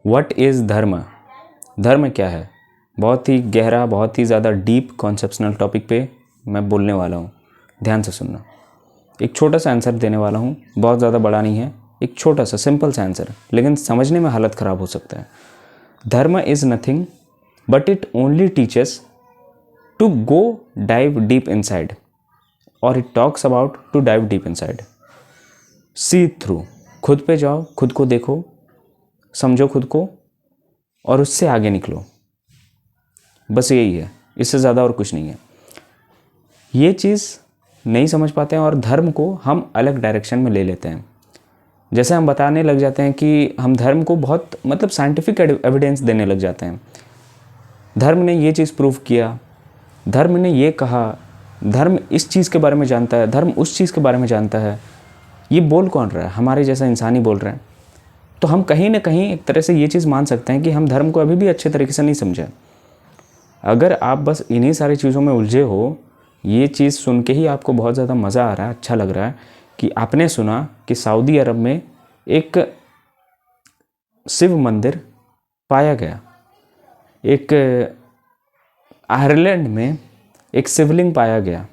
What is धर्म? धर्म क्या है? बहुत ही गहरा, बहुत ही ज़्यादा डीप कॉन्सेप्शनल टॉपिक पे मैं बोलने वाला हूँ, ध्यान से सुनना। एक छोटा सा आंसर देने वाला हूँ, बहुत ज़्यादा बड़ा नहीं है, एक छोटा सा सिंपल सा आंसर, लेकिन समझने में हालत ख़राब हो सकता है। धर्म is nothing but it only teaches to go dive deep inside, और it talks about to dive deep inside. See through, खुद पे जाओ, खुद को देखो, समझो खुद को और उससे आगे निकलो। बस यही है, इससे ज़्यादा और कुछ नहीं है। ये चीज़ नहीं समझ पाते हैं और धर्म को हम अलग डायरेक्शन में ले लेते हैं। जैसे हम बताने लग जाते हैं कि हम धर्म को बहुत मतलब साइंटिफिक एविडेंस देने लग जाते हैं। धर्म ने ये चीज़ प्रूव किया, धर्म ने ये कहा, धर्म इस चीज़ के बारे में जानता है, धर्म उस चीज़ के बारे में जानता है। ये बोल कौन रहा है? हमारे जैसा इंसान ही बोल रहे हैं। तो हम कहीं ना कहीं एक तरह से ये चीज़ मान सकते हैं कि हम धर्म को अभी भी अच्छे तरीके से नहीं समझे। अगर आप बस इन्हीं सारी चीज़ों में उलझे हो, ये चीज़ सुन के ही आपको बहुत ज़्यादा मज़ा आ रहा है, अच्छा लग रहा है कि आपने सुना कि सऊदी अरब में एक शिव मंदिर पाया गया, एक आयरलैंड में एक शिवलिंग पाया गया।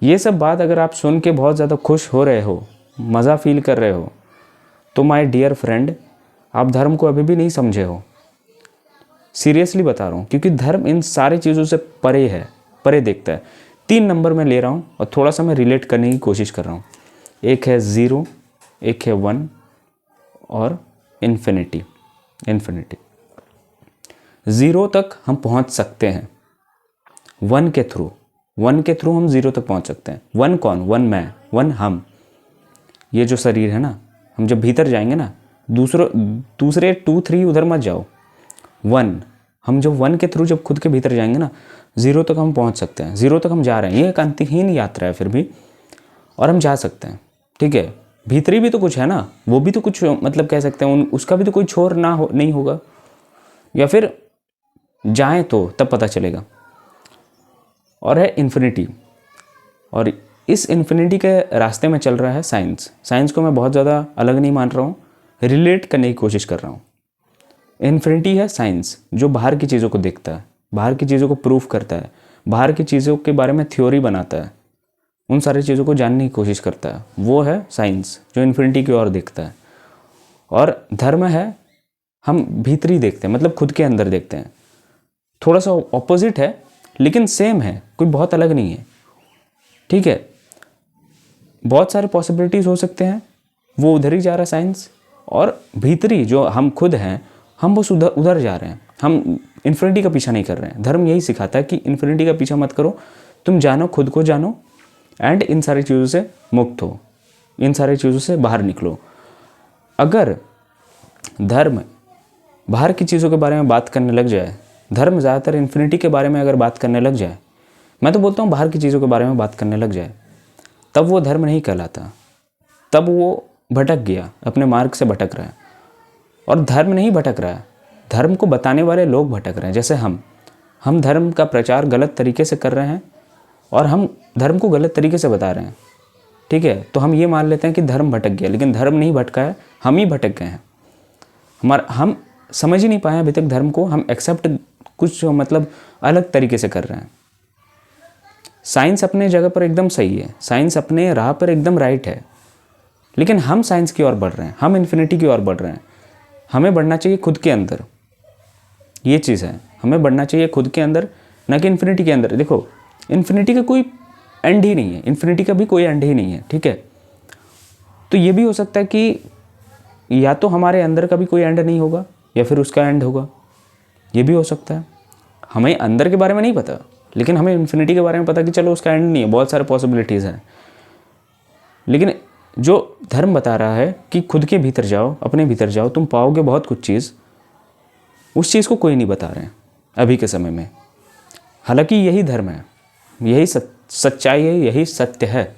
ये सब बात अगर आप सुन के बहुत ज़्यादा खुश हो रहे हो, मज़ा फील कर रहे हो, तो माय डियर फ्रेंड, आप धर्म को अभी भी नहीं समझे हो। सीरियसली बता रहा हूँ, क्योंकि धर्म इन सारी चीज़ों से परे है, परे देखता है। 3 नंबर में ले रहा हूँ और थोड़ा सा मैं रिलेट करने की कोशिश कर रहा हूँ। एक है 0, एक है 1 और इन्फिनिटी। 0 तक हम पहुँच सकते हैं 1 के थ्रू, 1 के थ्रू हम 0 तक पहुँच सकते हैं। 1 कौन? 1 मैं, 1 हम। ये जो शरीर है ना, हम जब भीतर जाएंगे ना, दूसरे 2 3 उधर मत जाओ, 1, हम जब 1 के थ्रू जब खुद के भीतर जाएंगे ना, 0 तक हम पहुंच सकते हैं। 0 तक हम जा रहे हैं, ये एक अंतहीन यात्रा है फिर भी, और हम जा सकते हैं। ठीक है, भीतरी भी तो कुछ है ना, वो भी तो कुछ मतलब कह सकते हैं, उसका भी तो कोई छोर नहीं होगा, या फिर जाएं तो तब पता चलेगा। और है इन्फिनिटी, और इस इन्फिनिटी के रास्ते में चल रहा है साइंस। साइंस को मैं बहुत ज़्यादा अलग नहीं मान रहा हूँ, रिलेट करने की कोशिश कर रहा हूँ। इन्फिनिटी है साइंस, जो बाहर की चीज़ों को देखता है, बाहर की चीज़ों को प्रूफ करता है, बाहर की चीज़ों के बारे में थ्योरी बनाता है, उन सारी चीज़ों को जानने की कोशिश करता है। वो है साइंस जो इन्फिनिटी की ओर देखता है। और धर्म है, हम भीतरी देखते हैं, मतलब खुद के अंदर देखते हैं। थोड़ा सा ऑपोजिट है लेकिन सेम है, कोई बहुत अलग नहीं है। ठीक है, बहुत सारे पॉसिबिलिटीज़ हो सकते हैं, वो उधर ही जा रहा है साइंस। और भीतरी जो हम खुद हैं, हम बस उधर जा रहे हैं, हम इन्फिनिटी का पीछा नहीं कर रहे हैं। धर्म यही सिखाता है कि इन्फिनिटी का पीछा मत करो, तुम जानो, खुद को जानो, एंड इन सारी चीज़ों से मुक्त हो, इन सारी चीज़ों से बाहर निकलो। अगर धर्म बाहर की चीज़ों के बारे में बात करने लग जाए, धर्म ज़्यादातर इन्फिनिटी के बारे में अगर बात करने लग जाए, मैं तो बोलता हूँ बाहर की चीज़ों के बारे में बात करने लग जाए, तब वो धर्म नहीं कहलाता, तब वो भटक गया, अपने मार्ग से भटक रहा है। और धर्म नहीं भटक रहा है, धर्म को बताने वाले लोग भटक रहे हैं। जैसे हम धर्म का प्रचार गलत तरीके से कर रहे हैं और हम धर्म को गलत तरीके से बता रहे हैं। ठीक है, तो हम ये मान लेते हैं कि धर्म भटक गया, लेकिन धर्म नहीं भटका है, हम ही भटक गए हैं। हम समझ ही नहीं पाए अभी तक धर्म को, हम एक्सेप्ट कुछ मतलब अलग तरीके से कर रहे हैं। साइंस अपने जगह पर एकदम सही है, साइंस अपने राह पर एकदम राइट है, लेकिन हम साइंस की ओर बढ़ रहे हैं, हम इन्फिनिटी की ओर बढ़ रहे हैं। हमें बढ़ना चाहिए खुद के अंदर, ये चीज़ है, हमें बढ़ना चाहिए खुद के अंदर, ना कि इन्फिनिटी के अंदर। देखो, इन्फिनिटी का कोई एंड ही नहीं है, इन्फिनिटी का भी कोई एंड ही नहीं है। ठीक है, तो ये भी हो सकता है कि या तो हमारे अंदर का भी कोई एंड नहीं होगा या फिर उसका एंड होगा, ये भी हो सकता है। हमें अंदर के बारे में नहीं पता, लेकिन हमें इन्फिनिटी के बारे में पता कि चलो उसका एंड नहीं है, बहुत सारे पॉसिबिलिटीज़ हैं। लेकिन जो धर्म बता रहा है कि खुद के भीतर जाओ, अपने भीतर जाओ, तुम पाओगे बहुत कुछ चीज़, उस चीज़ को कोई नहीं बता रहे हैं अभी के समय में। हालांकि यही धर्म है, यही सच्चाई है, यही सत्य है।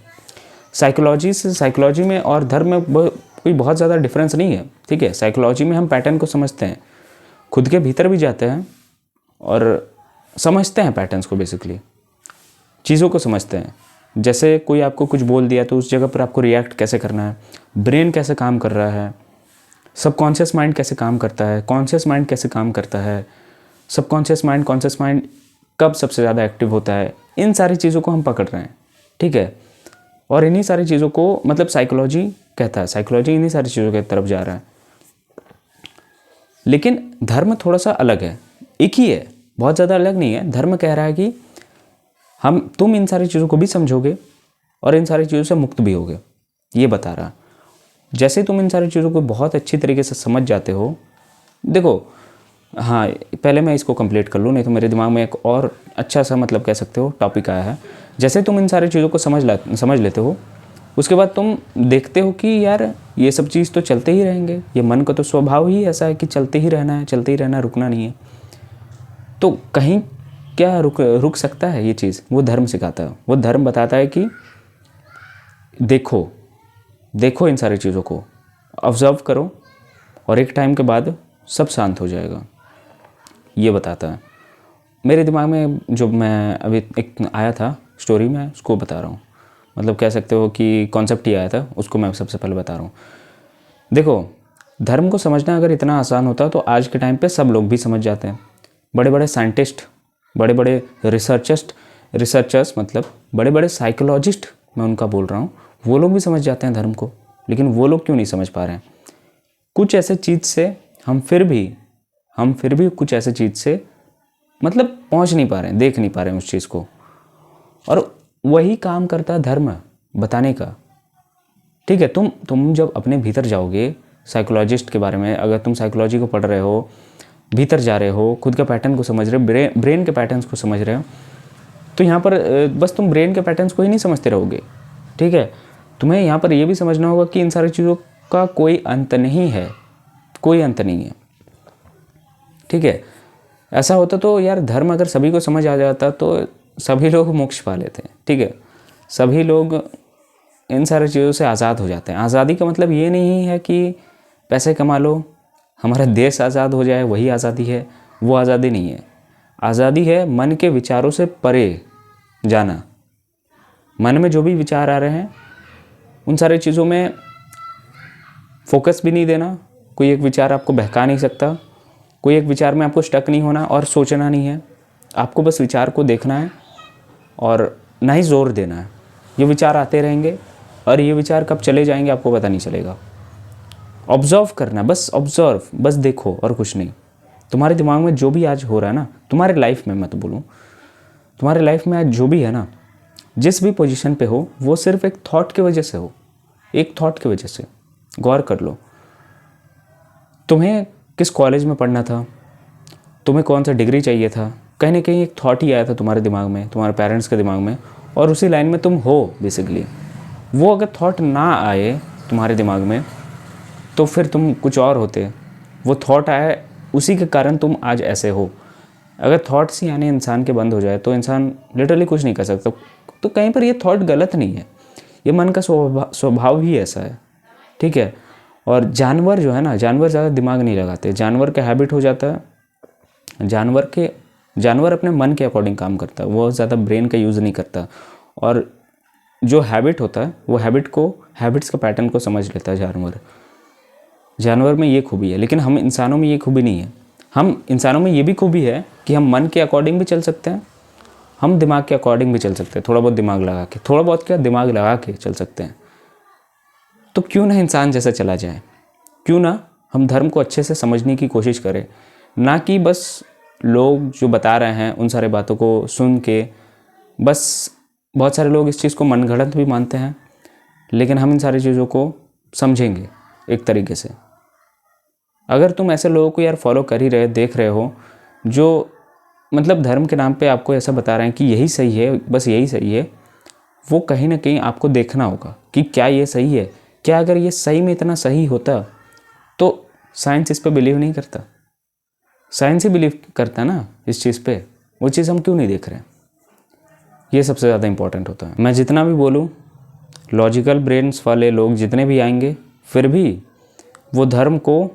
साइकोलॉजी में और धर्म में कोई बहुत ज़्यादा डिफरेंस नहीं है। ठीक है, साइकोलॉजी में हम पैटर्न को समझते हैं, खुद के भीतर भी जाते हैं और समझते हैं पैटर्न्स को, बेसिकली चीज़ों को समझते हैं। जैसे कोई आपको कुछ बोल दिया तो उस जगह पर आपको रिएक्ट कैसे करना है, ब्रेन कैसे काम कर रहा है, सबकॉन्शियस माइंड कैसे काम करता है, कॉन्शियस माइंड कैसे काम करता है, सबकॉन्शियस माइंड कॉन्शियस माइंड कब सबसे ज़्यादा एक्टिव होता है, इन सारी चीज़ों को हम पकड़ रहे हैं, ठीक है। और इन्हीं सारी चीज़ों को मतलब साइकोलॉजी कहता है, साइकोलॉजी इन्हीं सारी चीज़ों की तरफ जा रहा है। लेकिन धर्म थोड़ा सा अलग है, एक ही है, बहुत ज़्यादा अलग नहीं है। धर्म कह रहा है कि तुम इन सारी चीज़ों को भी समझोगे और इन सारी चीज़ों से मुक्त भी होगे, ये बता रहा। जैसे तुम इन सारी चीज़ों को बहुत अच्छी तरीके से समझ जाते हो, देखो, हाँ पहले मैं इसको कंप्लीट कर लूँ, नहीं तो मेरे दिमाग में एक और अच्छा सा मतलब कह सकते हो टॉपिक आया है। जैसे तुम इन सारी चीज़ों को समझ लेते हो, उसके बाद तुम देखते हो कि यार ये सब चीज़ तो चलते ही रहेंगे, ये मन का तो स्वभाव ही ऐसा है कि चलते ही रहना है, चलते ही रहना, रुकना नहीं है। तो कहीं क्या रुक सकता है ये चीज़? वो धर्म सिखाता है, वो धर्म बताता है कि देखो इन सारी चीज़ों को ऑब्जर्व करो और एक टाइम के बाद सब शांत हो जाएगा, ये बताता है। मेरे दिमाग में जो मैं अभी एक आया था स्टोरी में, उसको बता रहा हूँ, मतलब कह सकते हो कि कॉन्सेप्ट ही आया था, उसको मैं सबसे पहले बता रहा हूँ। देखो, धर्म को समझना अगर इतना आसान होता तो आज के टाइम पे सब लोग भी समझ जाते हैं। बड़े बड़े साइंटिस्ट, बड़े बड़े रिसर्चर्स मतलब बड़े बड़े साइकोलॉजिस्ट, मैं उनका बोल रहा हूँ, वो लोग भी समझ जाते हैं धर्म को। लेकिन वो लोग क्यों नहीं समझ पा रहे हैं? कुछ ऐसे चीज़ से हम फिर भी कुछ ऐसे चीज़ से मतलब पहुँच नहीं पा रहे हैं, देख नहीं पा रहे हैं उस चीज़ को। और वही काम करता है धर्म बताने का, ठीक है। तुम जब अपने भीतर जाओगे, साइकोलॉजिस्ट के बारे में, अगर तुम साइकोलॉजी को पढ़ रहे हो, भीतर जा रहे हो, खुद का पैटर्न को समझ रहे हो, ब्रेन के पैटर्न्स को समझ रहे हो, तो यहाँ पर बस तुम ब्रेन के पैटर्न्स को ही नहीं समझते रहोगे, ठीक है। तुम्हें यहाँ पर ये भी समझना होगा कि इन सारी चीज़ों का कोई अंत नहीं है, कोई अंत नहीं है, ठीक है। ऐसा होता तो यार धर्म अगर सभी को समझ आ जाता तो सभी लोग मोक्ष पा लेते हैं, ठीक है। सभी लोग इन सारी चीज़ों से आज़ाद हो जाते हैं। आज़ादी का मतलब ये नहीं है कि पैसे कमा लो, हमारा देश आज़ाद हो जाए, वही आज़ादी है, वो आज़ादी नहीं है। आज़ादी है मन के विचारों से परे जाना। मन में जो भी विचार आ रहे हैं उन सारी चीज़ों में फोकस भी नहीं देना। कोई एक विचार आपको बहका नहीं सकता, कोई एक विचार में आपको स्टक नहीं होना और सोचना नहीं है। आपको बस विचार को देखना है और ना ही जोर देना है। ये विचार आते रहेंगे और ये विचार कब चले जाएंगे आपको पता नहीं चलेगा। ऑब्जर्व करना, बस ऑब्जर्व, बस देखो और कुछ नहीं। तुम्हारे दिमाग में जो भी आज हो रहा है ना, तुम्हारे लाइफ में, मैं तो बोलूँ तुम्हारे लाइफ में आज जो भी है ना, जिस भी पोजीशन पे हो, वो सिर्फ एक थॉट की वजह से हो, एक थॉट की वजह से। गौर कर लो, तुम्हें किस कॉलेज में पढ़ना था, तुम्हें कौन सा डिग्री चाहिए था, कहीं ना कहीं एक थॉट ही आया था तुम्हारे दिमाग में, तुम्हारे पेरेंट्स के दिमाग में, और उसी लाइन में तुम हो बेसिकली। वो अगर थॉट ना आए तुम्हारे दिमाग में तो फिर तुम कुछ और होते। वो थॉट आया, उसी के कारण तुम आज ऐसे हो। अगर थॉट्स ही आने इंसान के बंद हो जाए तो इंसान लिटरली कुछ नहीं कर सकता। तो कहीं पर ये थॉट गलत नहीं है, ये मन का स्वभाव ही ऐसा है, ठीक है। और जानवर जो है ना, जानवर ज़्यादा दिमाग नहीं लगाते, जानवर का हैबिट हो जाता है। जानवर अपने मन के अकॉर्डिंग काम करता है, वो ज़्यादा ब्रेन का यूज़ नहीं करता। और जो हैबिट होता है वो हैबिट्स का पैटर्न को समझ लेता है जानवर में ये खूबी है। लेकिन हम इंसानों में ये खूबी नहीं है। हम इंसानों में ये भी खूबी है कि हम मन के अकॉर्डिंग भी चल सकते हैं, हम दिमाग के अकॉर्डिंग भी चल सकते हैं, थोड़ा बहुत दिमाग लगा के चल सकते हैं। तो क्यों ना इंसान जैसा चला जाए, क्यों ना हम धर्म को अच्छे से समझने की कोशिश करें, ना कि बस लोग जो बता रहे हैं उन सारे बातों को सुन के। बस बहुत सारे लोग इस चीज़ को मनगढ़ंत भी मानते हैं, लेकिन हम इन सारी चीज़ों को समझेंगे एक तरीके से। अगर तुम ऐसे लोगों को यार फॉलो कर ही रहे, देख रहे हो, जो मतलब धर्म के नाम पे आपको ऐसा बता रहे हैं कि यही सही है, बस यही सही है, वो कहीं ना कहीं आपको देखना होगा कि क्या ये सही है। क्या अगर ये सही में इतना सही होता तो साइंस इस पे बिलीव नहीं करता? साइंस ही बिलीव करता ना इस चीज़ पे, वो चीज़ हम क्यों नहीं देख रहे हैं? ये सबसे ज़्यादा इंपॉर्टेंट होता है। मैं जितना भी बोलूँ, लॉजिकल ब्रेन्स वाले लोग जितने भी आएंगे, फिर भी वो धर्म को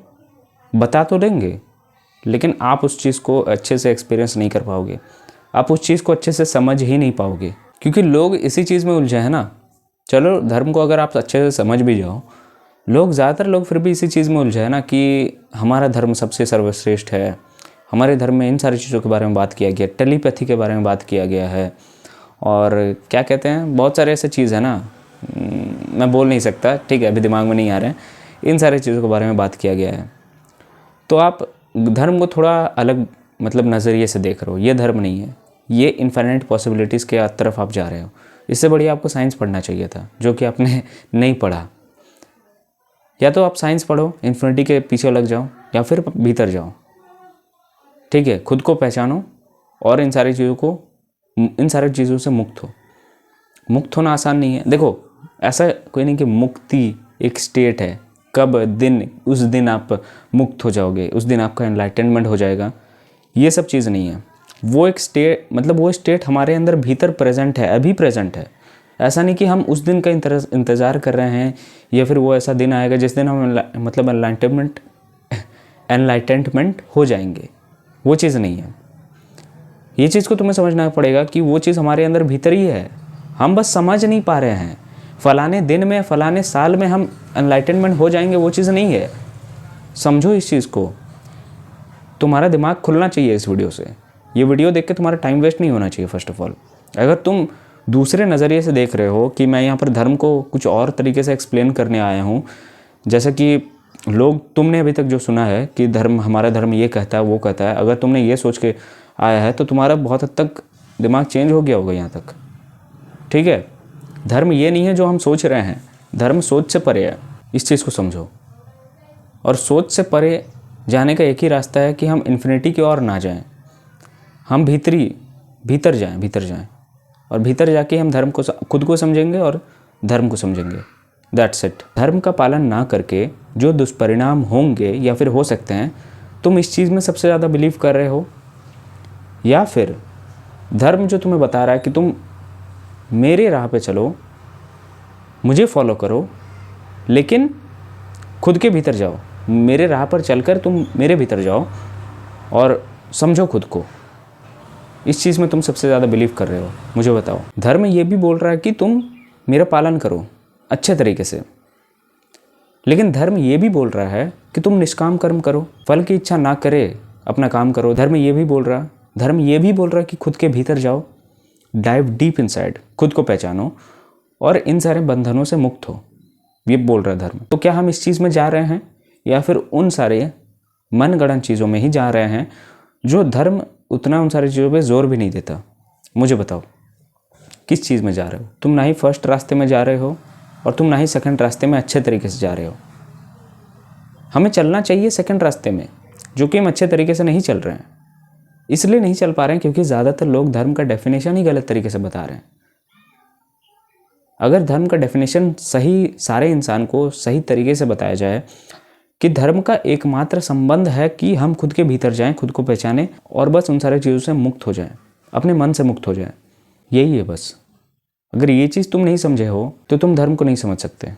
बता तो देंगे, लेकिन आप उस चीज़ को अच्छे से एक्सपीरियंस नहीं कर पाओगे, आप उस चीज़ को अच्छे से समझ ही नहीं पाओगे, क्योंकि लोग इसी चीज़ में उलझे हैं ना। चलो धर्म को अगर आप अच्छे से समझ भी जाओ लोग ज़्यादातर लोग फिर भी इसी चीज़ में उलझे हैं ना कि हमारा धर्म सबसे सर्वश्रेष्ठ है, हमारे धर्म में इन सारी चीज़ों के बारे में बात किया गया, टेलीपैथी के बारे में बात किया गया है, और क्या कहते हैं, बहुत सारे ऐसे चीज़ है ना, मैं बोल नहीं सकता, ठीक है, अभी दिमाग में नहीं आ रहे हैं, इन सारी चीज़ों के बारे में बात किया गया है। तो आप धर्म को थोड़ा अलग मतलब नज़रिए से देख रहे हो, ये धर्म नहीं है, ये इन्फिनिट पॉसिबिलिटीज़ के तरफ आप जा रहे हो। इससे बढ़िया आपको साइंस पढ़ना चाहिए था, जो कि आपने नहीं पढ़ा। या तो आप साइंस पढ़ो, इन्फिनिटी के पीछे लग जाओ, या फिर भीतर जाओ, ठीक है, खुद को पहचानो और इन सारी चीज़ों से मुक्त हो। मुक्त होना आसान नहीं है। देखो, ऐसा कोई नहीं कि मुक्ति एक स्टेट है, कब दिन, उस दिन आप मुक्त हो जाओगे, उस दिन आपका एनलाइटनमेंट हो जाएगा, ये सब चीज़ नहीं है। वो एक स्टेट, मतलब वो स्टेट हमारे अंदर भीतर प्रेजेंट है, अभी प्रेजेंट है। ऐसा नहीं कि हम उस दिन का इंतज़ार कर रहे हैं, या फिर वो ऐसा दिन आएगा जिस दिन हम मतलब एनलाइटनमेंट हो जाएंगे, वो चीज़ नहीं है। ये चीज़ को तुम्हें समझना पड़ेगा कि वो चीज़ हमारे अंदर भीतर ही है, हम बस समझ नहीं पा रहे हैं। फलाने दिन में, फलाने साल में हम एनलाइटनमेंट हो जाएंगे, वो चीज़ नहीं है। समझो इस चीज़ को, तुम्हारा दिमाग खुलना चाहिए इस वीडियो से। ये वीडियो देख के तुम्हारा टाइम वेस्ट नहीं होना चाहिए। फर्स्ट ऑफ ऑल, अगर तुम दूसरे नज़रिए से देख रहे हो कि मैं यहाँ पर धर्म को कुछ और तरीके से एक्सप्लेन करने आया हूँ, जैसे कि तुमने अभी तक जो सुना है कि धर्म, हमारा धर्म ये कहता है, वो कहता है, अगर तुमने ये सोच के आया है तो तुम्हारा बहुत हद तक दिमाग चेंज हो गया होगा यहाँ तक, ठीक है। धर्म ये नहीं है जो हम सोच रहे हैं, धर्म सोच से परे है, इस चीज़ को समझो। और सोच से परे जाने का एक ही रास्ता है कि हम इन्फिनिटी की ओर ना जाएं, हम भीतर जाएं, और भीतर जाके हम धर्म को, खुद को समझेंगे और धर्म को समझेंगे। That's it. धर्म का पालन ना करके जो दुष्परिणाम होंगे या फिर हो सकते हैं, तुम इस चीज़ में सबसे ज़्यादा बिलीव कर रहे हो, या फिर धर्म जो तुम्हें बता रहा है कि तुम मेरे राह पे चलो, मुझे फॉलो करो, लेकिन खुद के भीतर जाओ, मेरे राह पर चलकर तुम मेरे भीतर जाओ और समझो खुद को। इस चीज़ में तुम सबसे ज़्यादा बिलीव कर रहे हो, मुझे बताओ। धर्म ये भी बोल रहा है कि तुम मेरा पालन करो अच्छे तरीके से, लेकिन धर्म ये भी बोल रहा है कि तुम निष्काम कर्म करो, फल की इच्छा ना करे, अपना काम करो। धर्म ये भी बोल रहा है कि खुद के भीतर जाओ, डाइव डीप इनसाइड, खुद को पहचानो और इन सारे बंधनों से मुक्त हो, ये बोल रहा है धर्म। तो क्या हम इस चीज़ में जा रहे हैं, या फिर उन सारे मनगढ़ंत चीज़ों में ही जा रहे हैं जो धर्म उतना उन सारी चीज़ों पे जोर भी नहीं देता? मुझे बताओ, किस चीज़ में जा रहे हो? तुम ना ही फर्स्ट रास्ते में जा रहे हो, और तुम ना ही सेकंड रास्ते में अच्छे तरीके से जा रहे हो। हमें चलना चाहिए सेकंड रास्ते में, जो कि हम अच्छे तरीके से नहीं चल रहे हैं। इसलिए नहीं चल पा रहे हैं क्योंकि ज़्यादातर लोग धर्म का डेफिनेशन ही गलत तरीके से बता रहे हैं। अगर धर्म का डेफिनेशन सही, सारे इंसान को सही तरीके से बताया जाए कि धर्म का एकमात्र संबंध है कि हम खुद के भीतर जाएं, खुद को पहचानें और बस उन सारी चीज़ों से मुक्त हो जाएं, अपने मन से मुक्त हो जाएं, यही है बस। अगर ये चीज़ तुम नहीं समझे हो तो तुम धर्म को नहीं समझ सकते।